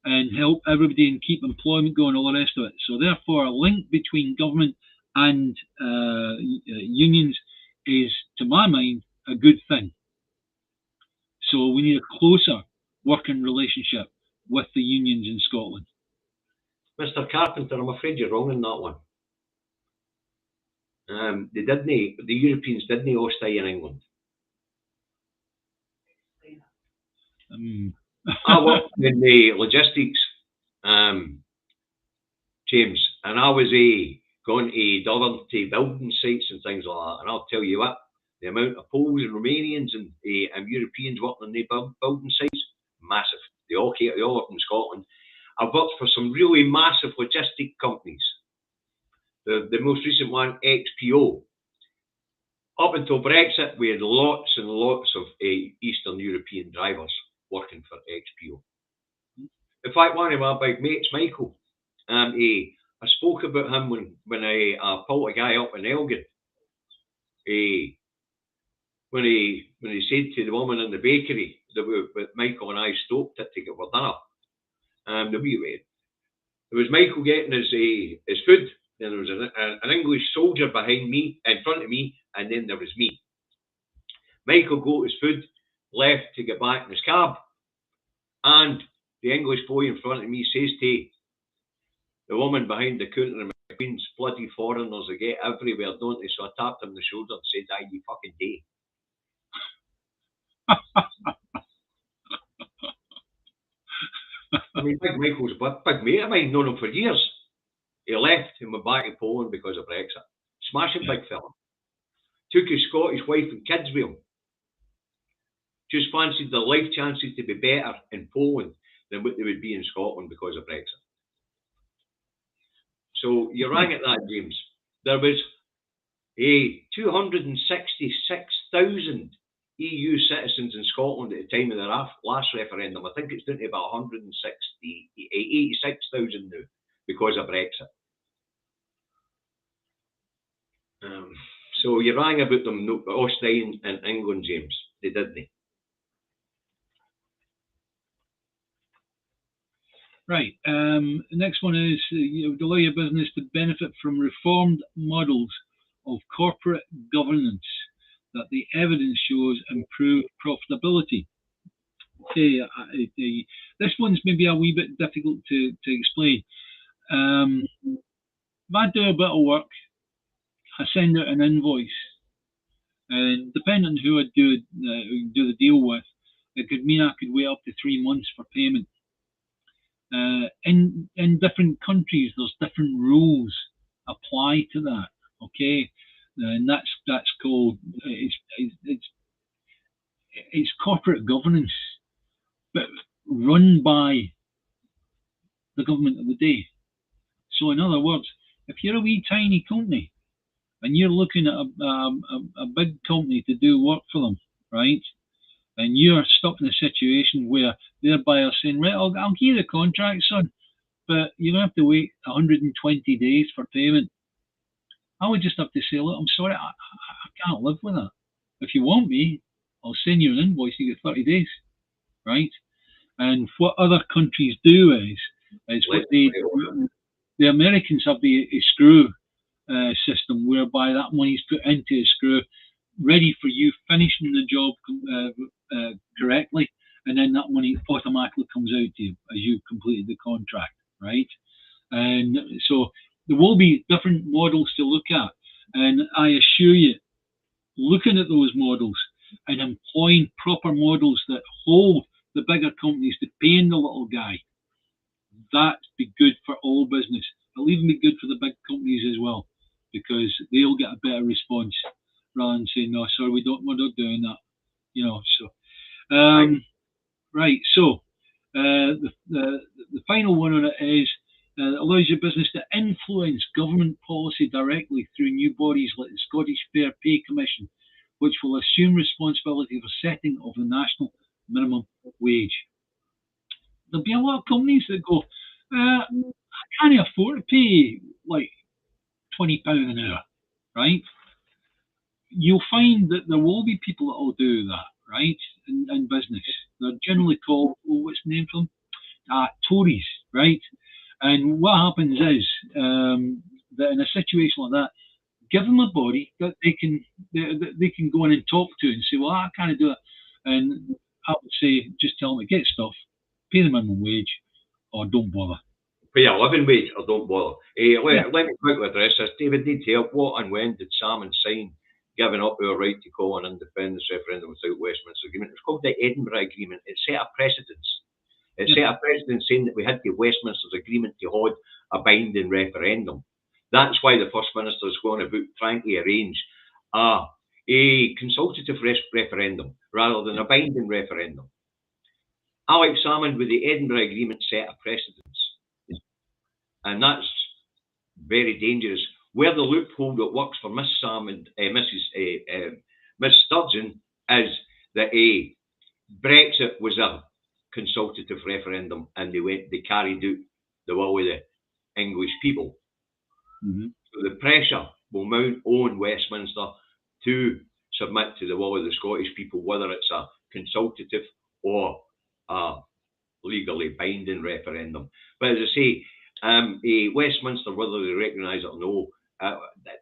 and help everybody and keep employment going, all the rest of it. So therefore, a link between government and unions is, to my mind, a good thing. So we need a closer working relationship with the unions in Scotland. Mr. Carpenter, I'm afraid you're wrong on that one. The Europeans didn't all stay in England. I worked in the logistics, James, and I was going to Dublin to building sites and things like that. And I'll tell you what, the amount of Poles and Romanians and Europeans working on the building sites, massive. They all work in Scotland. I've worked for some really massive logistic companies. The most recent one, XPO. Up until Brexit, we had lots and lots of Eastern European drivers working for XPO. In fact, one of my big mates, Michael, I spoke about him when I pulled a guy up in Elgin. When he said to the woman in the bakery that Michael and I stoked it to get for dinner, there was Michael getting his food. Then there was an English soldier behind me, in front of me, and then there was me. Michael got his food, left to get back in his cab, and the English boy in front of me says to the woman behind the counter in McQueen's, bloody foreigners, they get everywhere, don't they? So I tapped him on the shoulder and said, "Aye, you fucking day." I mean, Big Michael's a big mate of mine, known him for years. He left and went back to Poland because of Brexit. Smashing big fella. Took his Scottish wife and kids with him. Just fancied their life chances to be better in Poland than what they would be in Scotland because of Brexit. So you rang at that, James. There was 266,000 EU citizens in Scotland at the time of the last referendum. I think it's down to about 86,000 now. because of Brexit. So you rang about them Austrian and England, James. They didn't. Right. The next one is you would allow your business to benefit from reformed models of corporate governance that the evidence shows improve profitability. Okay, this one's maybe a wee bit difficult to explain. If I do a bit of work, I send out an invoice, and depending on who I do the deal with, it could mean I could wait up to 3 months for payment. In different countries, there's different rules apply to that. Okay, and that's called it's corporate governance, but run by the government of the day. So, in other words, if you're a wee tiny company and you're looking at a big company to do work for them, right? And you're stuck in a situation where their buyer's saying, right, I'll give you the contract, son, but you're going to have to wait 120 days for payment. I would just have to say, look, I'm sorry, I can't live with that. If you want me, I'll send you an invoice, you get 30 days, right? And what other countries do is what the Americans have a screw system whereby that money's put into a screw, ready for you finishing the job correctly, and then that money automatically comes out to you as you completed the contract, right? And so there will be different models to look at, and I assure you, looking at those models and employing proper models that hold the bigger companies to paying the little guy, that'd be good for all business. It'll even be good for the big companies as well, because they'll get a better response rather than saying, no, sorry, we're not doing that. You know, so right. So the final one on it is allows your business to influence government policy directly through new bodies like the Scottish Fair Pay Commission, which will assume responsibility for setting of the national minimum wage. There'll be a lot of companies that go, I can't afford to pay like £20 an hour, right? You'll find that there will be people that will do that, right, in business. They're generally called, what's the name for them? Tories, right? And what happens is that in a situation like that, give them a body that they can go in and talk to and say, well, I can't do it. And I would say, just tell them to get stuff, pay the minimum wage, or don't bother. Pay a living wage or don't bother. Let me quickly address this. David, need help. What and when did Salmon sign giving up our right to call an independence referendum without Westminster Agreement? It's called the Edinburgh Agreement. It set a precedence. It set a precedent saying that we had the Westminster's Agreement to hold a binding referendum. That's why the First Minister is going about trying to arrange a consultative referendum rather than a binding referendum. Alex Salmond with the Edinburgh Agreement set a precedence. And that's very dangerous. Where the loophole that works for Miss Salmond, Miss Sturgeon, is that Brexit was a consultative referendum, and they carried out the will of the English people. Mm-hmm. So the pressure will mount on Westminster to submit to the will of the Scottish people, whether it's a consultative or a legally binding referendum. But as I say, Westminster, whether they recognise it or no,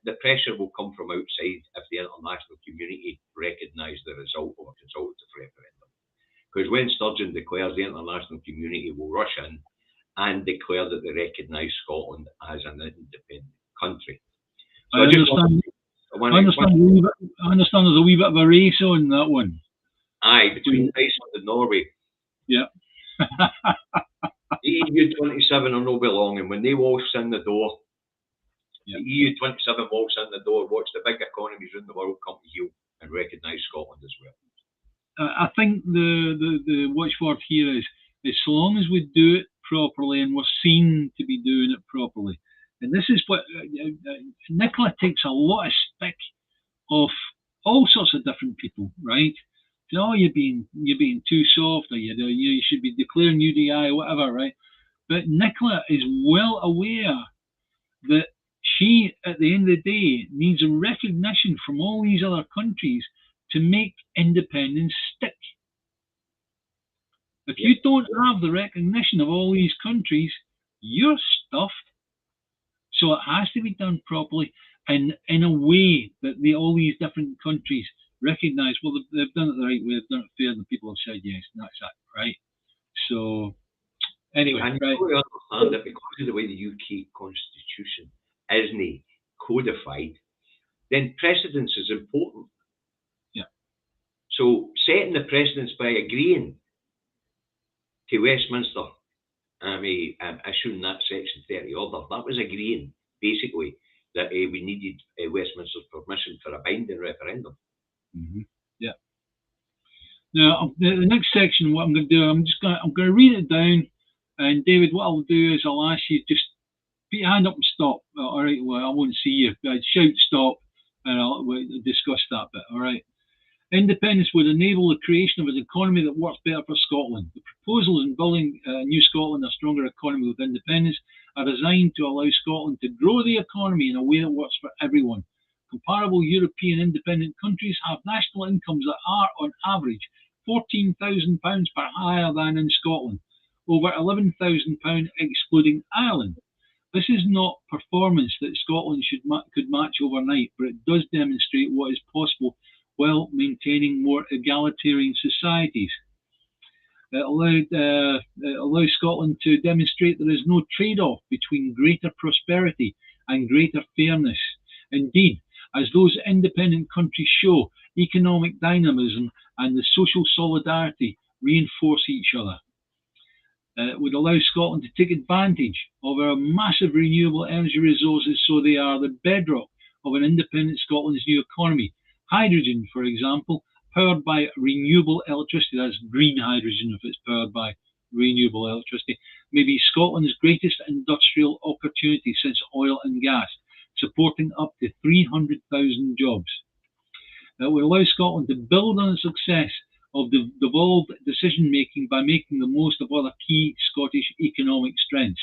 the pressure will come from outside if the international community recognise the result of a consultative referendum. Because when Sturgeon declares, the international community will rush in and declare that they recognise Scotland as an independent country. So I understand there's a wee bit of a race on that one. Aye, between Iceland and Norway. Yeah. The EU 27 are no be long, and when they waltz in the door, the EU 27 waltz in the door, watch the big economies in the world come to heel and recognise Scotland as well. I think the watchword here is so long as we do it properly and we're seen to be doing it properly. And this is what Nicola takes a lot of stick off all sorts of different people, right? Oh, you're being too soft, or you should be declaring UDI, whatever, right? But Nicola is well aware that she, at the end of the day, needs a recognition from all these other countries to make independence stick. If you don't have the recognition of all these countries, you're stuffed. So it has to be done properly and in a way that all these different countries recognise, well, they've done it the right way, they've done it fair, and the people have said yes, and that's it, right? So, anyway, and right. you understand that because of the way the UK constitution isn't codified, then precedence is important. Yeah. So setting the precedence by agreeing to Westminster, issuing that Section 30 order, that was agreeing basically that we needed Westminster's permission for a binding referendum. Mm-hmm. Yeah. Now, the next section, what I'm going to do, I'm going to read it down, and David, what I'll do is I'll ask you just put your hand up and stop. All right. Well, I won't see you. I'd shout stop, and we'll discuss that bit. All right. Independence would enable the creation of an economy that works better for Scotland. The proposals in building New Scotland, a stronger economy with independence, are designed to allow Scotland to grow the economy in a way that works for everyone. Comparable European independent countries have national incomes that are, on average, £14,000 per higher than in Scotland, over £11,000 excluding Ireland. This is not performance that Scotland could match overnight, but it does demonstrate what is possible while maintaining more egalitarian societies. It allows Scotland to demonstrate there is no trade-off between greater prosperity and greater fairness. Indeed, as those independent countries show, economic dynamism and the social solidarity reinforce each other. It would allow Scotland to take advantage of our massive renewable energy resources, so they are the bedrock of an independent Scotland's new economy. Hydrogen, for example, powered by renewable electricity, that's green hydrogen if it's powered by renewable electricity, may be Scotland's greatest industrial opportunity since oil and gas, supporting up to 300,000 jobs. It would allow Scotland to build on the success of devolved decision making by making the most of other key Scottish economic strengths.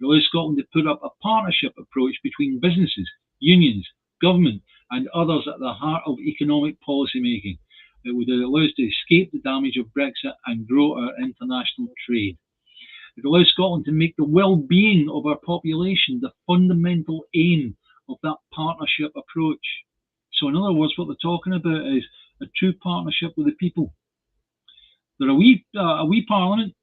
It allows Scotland to put up a partnership approach between businesses, unions, government, and others at the heart of economic policy making. It would allow us to escape the damage of Brexit and grow our international trade. It allows Scotland to make the well-being of our population the fundamental aim of that partnership approach. So in other words, what they're talking about is a true partnership with the people. They're a wee parliament,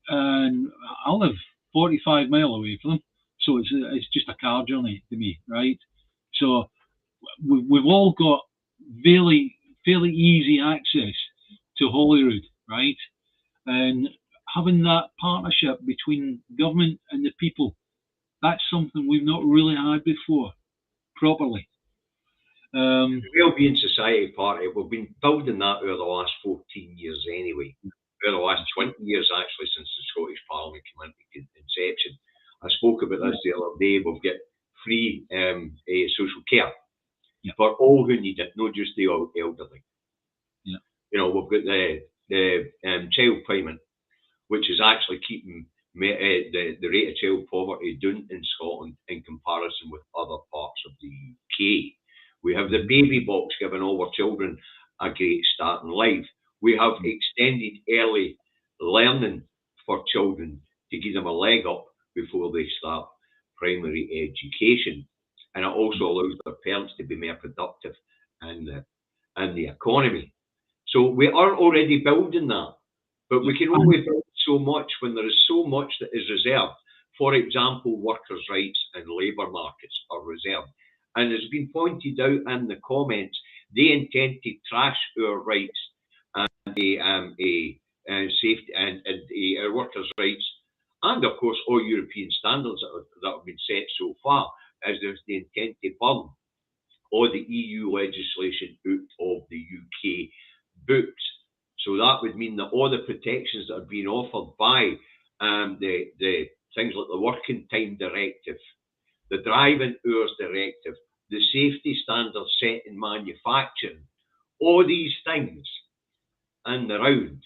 and I live 45 mile away from them, so it's just a car journey to me, right? So we've all got fairly easy access to Holyrood, right? And having that partnership between government and the people, that's something we've not really had before, properly. The Wellbeing Society Party, we've been building that over the last 14 years anyway. Over the last 20 years, actually, since the Scottish Parliament came into inception. I spoke about this the other day. We've got free social care for all who need it, not just the elderly. Yeah. You know, we've got the child payment, which is actually keeping the rate of child poverty down in Scotland in comparison with other parts of the UK. We have the baby box giving all our children a great start in life. We have extended early learning for children to give them a leg up before they start primary education. And it also allows their parents to be more productive in the economy. So we are already building that, but we can only build so much when there is so much that is reserved. For example, workers' rights and labour markets are reserved. And as has been pointed out in the comments, they intend to trash our rights and the safety and our workers' rights, and of course all European standards that have been set so far, as there's the intent to burn all the EU legislation out of the UK books. So that would mean that all the protections that are being offered by the things like the Working Time Directive, the Driving Hours Directive, the safety standards set in manufacturing, all these things in the round,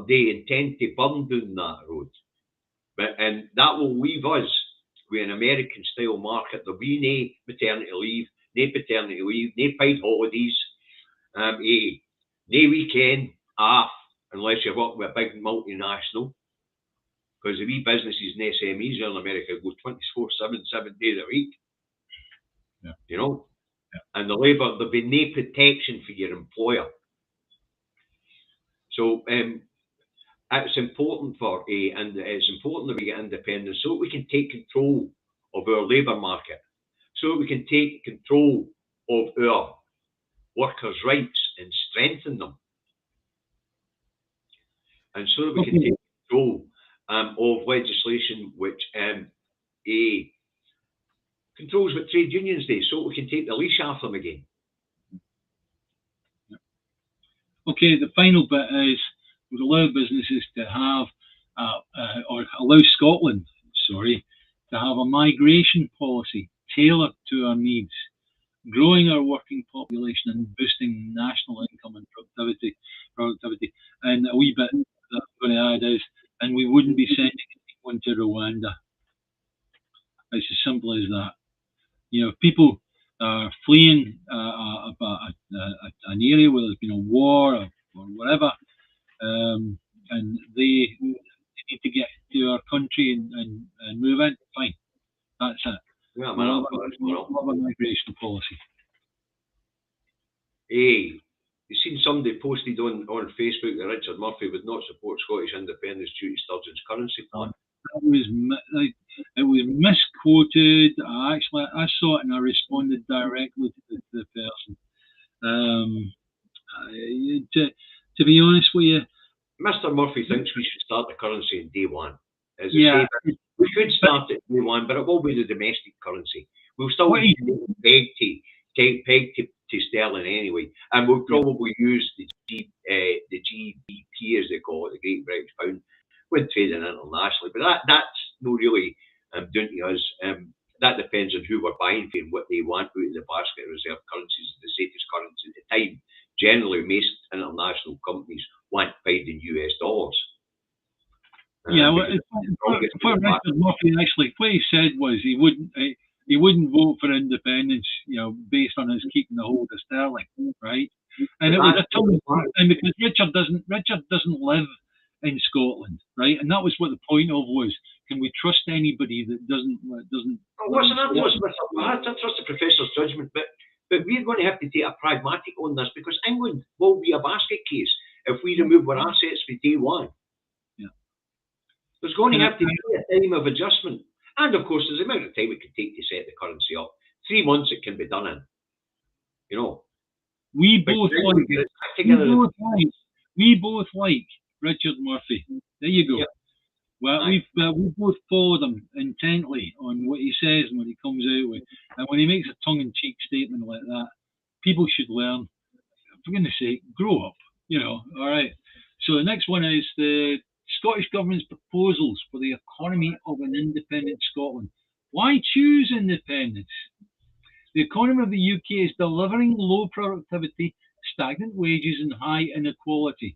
they intend to burn down that road. And that will leave us with an American-style market. There'll be no maternity leave, no paternity leave, no paid holidays, no weekend off, unless you work with a big multinational. Because the wee businesses and SMEs in America go 24/7, 7 days a week. Yeah. You know? Yeah. And the labour, there'll be no protection for your employer. So it's important and it's important that we get independence so that we can take control of our labour market, so that we can take control of our workers' rights and strengthen them, and so that we can take control of legislation which controls what trade unions do, so we can take the leash off them again. Okay, the final bit is would allow businesses to have, or allow Scotland, to have a migration policy tailored to our needs, growing our working population and boosting national income and productivity. And a wee bit that I'm going to add is, and we wouldn't be sending anyone to Rwanda. It's as simple as that. You know, if people are fleeing an area where there's been a war or whatever, and they need to get to our country and move in, fine. That's it. Yeah, we'll have a migration policy. Hey, you seen somebody posted on Facebook that Richard Murphy would not support Scottish independence due to Sturgeon's currency plan. It was misquoted. I saw it and I responded directly to the person. To be honest with you, Mr. Murphy thinks we should start the currency in day one. Yeah, we could start at day one, but it will be the domestic currency. We'll still peg to sterling anyway, and we'll probably use the GBP as they call it, the Great British Pound, when trading internationally. But that's not really down to us. That depends on who we're buying for and what they want out of the basket of reserve currencies, the safest currency at the time. Generally, most international companies want paid in US dollars. Yeah, what Richard Murphy actually, what he said was he wouldn't vote for independence, based on his keeping the hold of sterling, right? And it was a tongue thing because Richard doesn't live in Scotland, right? And that was what the point of was. Can we trust anybody that doesn't? Listen, I trust the professor's judgment, but we're going to have to take a pragmatic on this because England will be a basket case if we remove our assets for day one. Yeah. There's going to have to be a time of adjustment. And of course, there's the amount of time it can take to set the currency up. 3 months it can be done in. We both like Richard Murphy. There you go. Yeah. Well, we both follow him intently on what he says and what he comes out with. And when he makes a tongue-in-cheek statement like that, people should learn. For goodness sake, grow up. All right. So the next one is the Scottish Government's proposals for the economy of an independent Scotland. Why choose independence? The economy of the UK is delivering low productivity, stagnant wages and high inequality.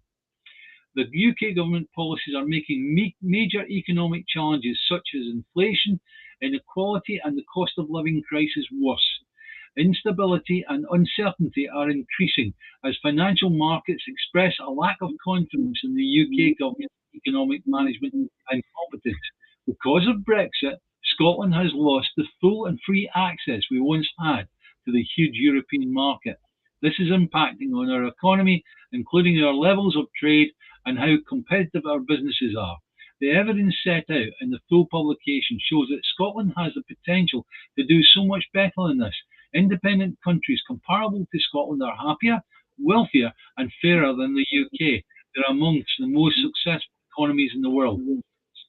The UK government policies are making major economic challenges such as inflation, inequality and the cost of living crisis worse. Instability and uncertainty are increasing as financial markets express a lack of confidence in the UK government's economic management and competence. Because of Brexit, Scotland has lost the full and free access we once had to the huge European market. This is impacting on our economy, including our levels of trade and how competitive our businesses are. The evidence set out in the full publication shows that Scotland has the potential to do so much better than this. Independent countries comparable to Scotland are happier, wealthier and fairer than the UK. They're amongst the most successful economies in the world.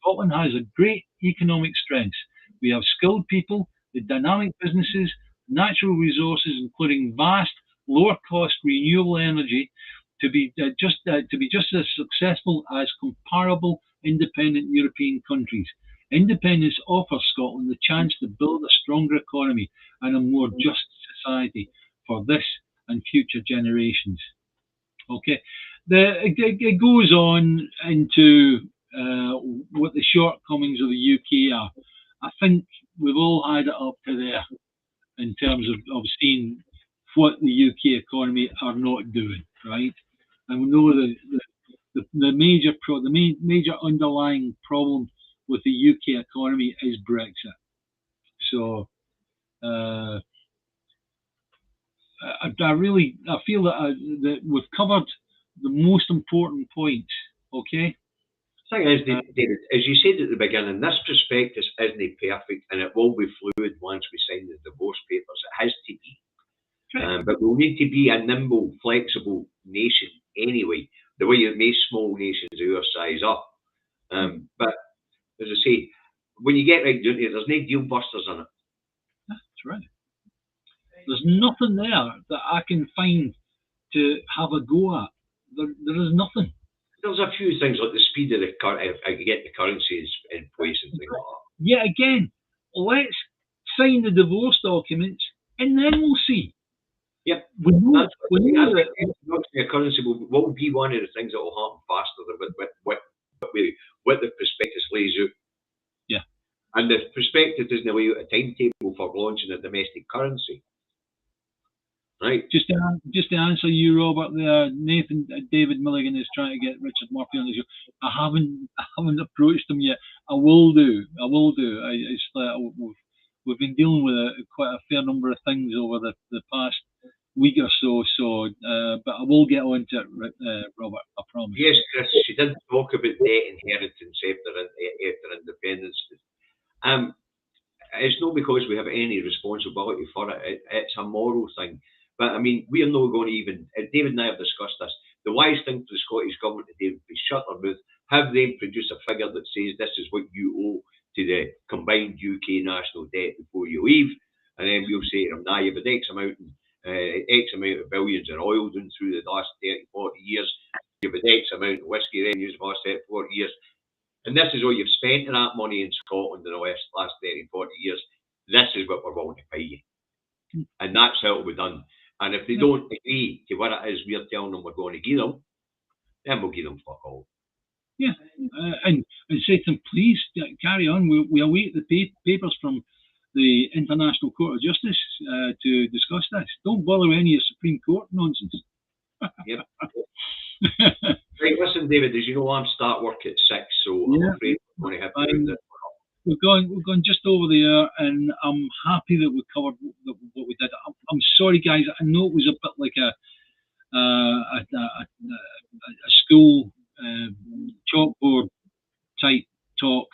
Scotland has a great economic strength. We have skilled people, the dynamic businesses, natural resources, including vast, lower-cost renewable energy, to be just as successful as comparable independent European countries. Independence offers Scotland the chance to build a stronger economy and a more just society for this and future generations. Okay, it goes on into what the shortcomings of the UK are. I think we've all had it up to there in terms of seeing what the UK economy are not doing, right? And we know the major underlying problem with the UK economy is Brexit. So I feel that we've covered the most important points. Okay. The thing is, David, as you said at the beginning, this prospectus isn't perfect, and it will be fluid once we sign the divorce papers. It has to be. But we'll need to be a nimble, flexible nation anyway, the way that most small nations of our size are. But as I say, when you get right down to it, there's no deal busters in it. That's right. There's nothing there that I can find to have a go at. There is nothing. There's a few things like the speed of get the currencies in place and things like that. Yeah, again, let's sign the divorce documents and then we'll see. Yep. We know that the currency will be one of the things that will happen faster than what the prospectus lays out. Yeah. And the prospectus doesn't lay out a timetable for launching a domestic currency. Right. Just to answer you, Robert, there, David Milligan is trying to get Richard Murphy on the show. I haven't approached him yet. I will do. We've been dealing with quite a fair number of things over the past week or so. But I will get on to it, Robert. I promise. Yes, Chris. She did talk about debt inheritance after independence. It's not because we have any responsibility for it. It's a moral thing. But I mean, we're not going to even. David and I have discussed this. The wise thing for the Scottish government today would be shut their mouth, have them produce a figure that says this is what you owe to the combined UK national debt before you leave, and then we'll say to them, "Nah, you've had X amount of billions in oil done through the last 30, 40 years. You've had X amount of whiskey revenues in the last 30, 40 years, and this is all you've spent of that money in Scotland in the last 30, 40 years. This is what we're willing to pay you," and that's how it will be done. And if they don't agree to what it is we're telling them we're going to give them, then we'll give them fuck all. Yeah, and say to them, please carry on. We await the papers from the International Court of Justice to discuss this. Don't bother with any of Supreme Court nonsense. Yep. Right, listen, David, as you know, I'm start work at 6, so I'm afraid we're going to have to do this. We've gone just over the hour, and I'm happy that we covered what we did. I'm sorry, guys. I know it was a bit like a school chalkboard type talk,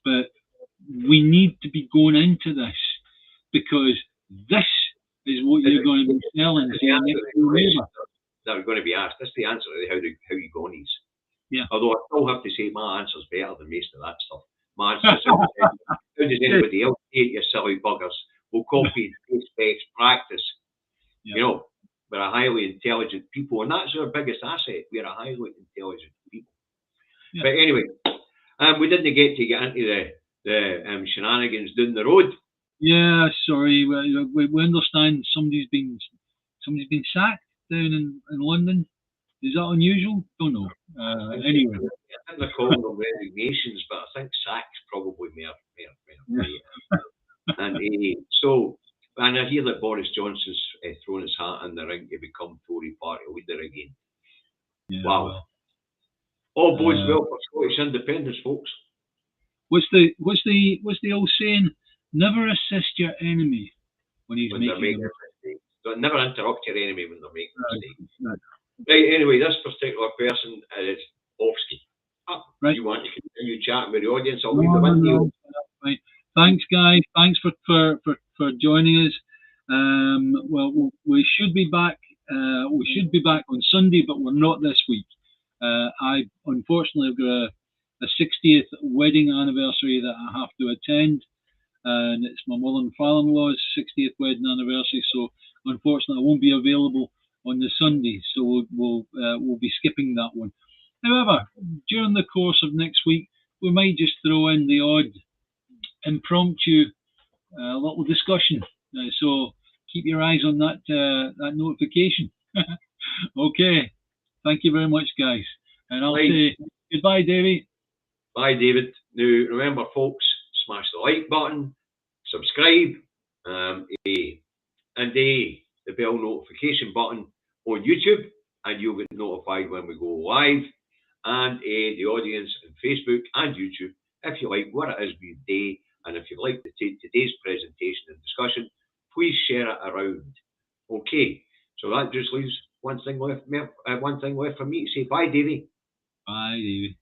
but we need to be going into this because this is what you're going to be selling to your next door neighbour. That are going to be asked. That's the answer to how you go on these. Yeah. Although I still have to say my answer's better than most of that stuff. My answer is, how does anybody else hate you silly buggers? We'll copy and paste best practice. Yeah. You know, we're a highly intelligent people, and that's our biggest asset. We're a highly intelligent people. Yeah. But anyway, we didn't get into the shenanigans down the road. Yeah, sorry. We understand somebody's been sacked down in London. Is that unusual? Don't know. Anyway. I think they're calling them resignations, but I think sack's probably more. And I hear that Boris Johnson's thrown his hat in the ring to become Tory party leader again. Yeah, wow. Well, all bodes well for Scottish independence, folks. What's the old saying? Never assist your enemy when making a mistake. Don't never interrupt your enemy when they're making a mistake. Right, anyway, this particular person is Offski. Right. You want to continue chatting with the audience? I'll leave the window. Right. Thanks, guys. Thanks for joining us. Well, we should be back. We should be back on Sunday, but we're not this week. I unfortunately have got a 60th wedding anniversary that I have to attend, and it's my mother and father-in-law's 60th wedding anniversary. So unfortunately, I won't be available on the Sunday. So we'll be skipping that one. However, during the course of next week, we might just throw in the odd impromptu little discussion. So keep your eyes on that notification. Okay. Thank you very much, guys. And I'll say goodbye, Davey. Bye, David. Now, remember, folks, smash the like button, subscribe, and the bell notification button on YouTube, and you'll get notified when we go live. And the audience on Facebook and YouTube, if you like what it is we do, and if you like today's presentation and discussion, please share it around. Okay, so that just leaves one thing left for me to say bye, Davey. Bye, Davey.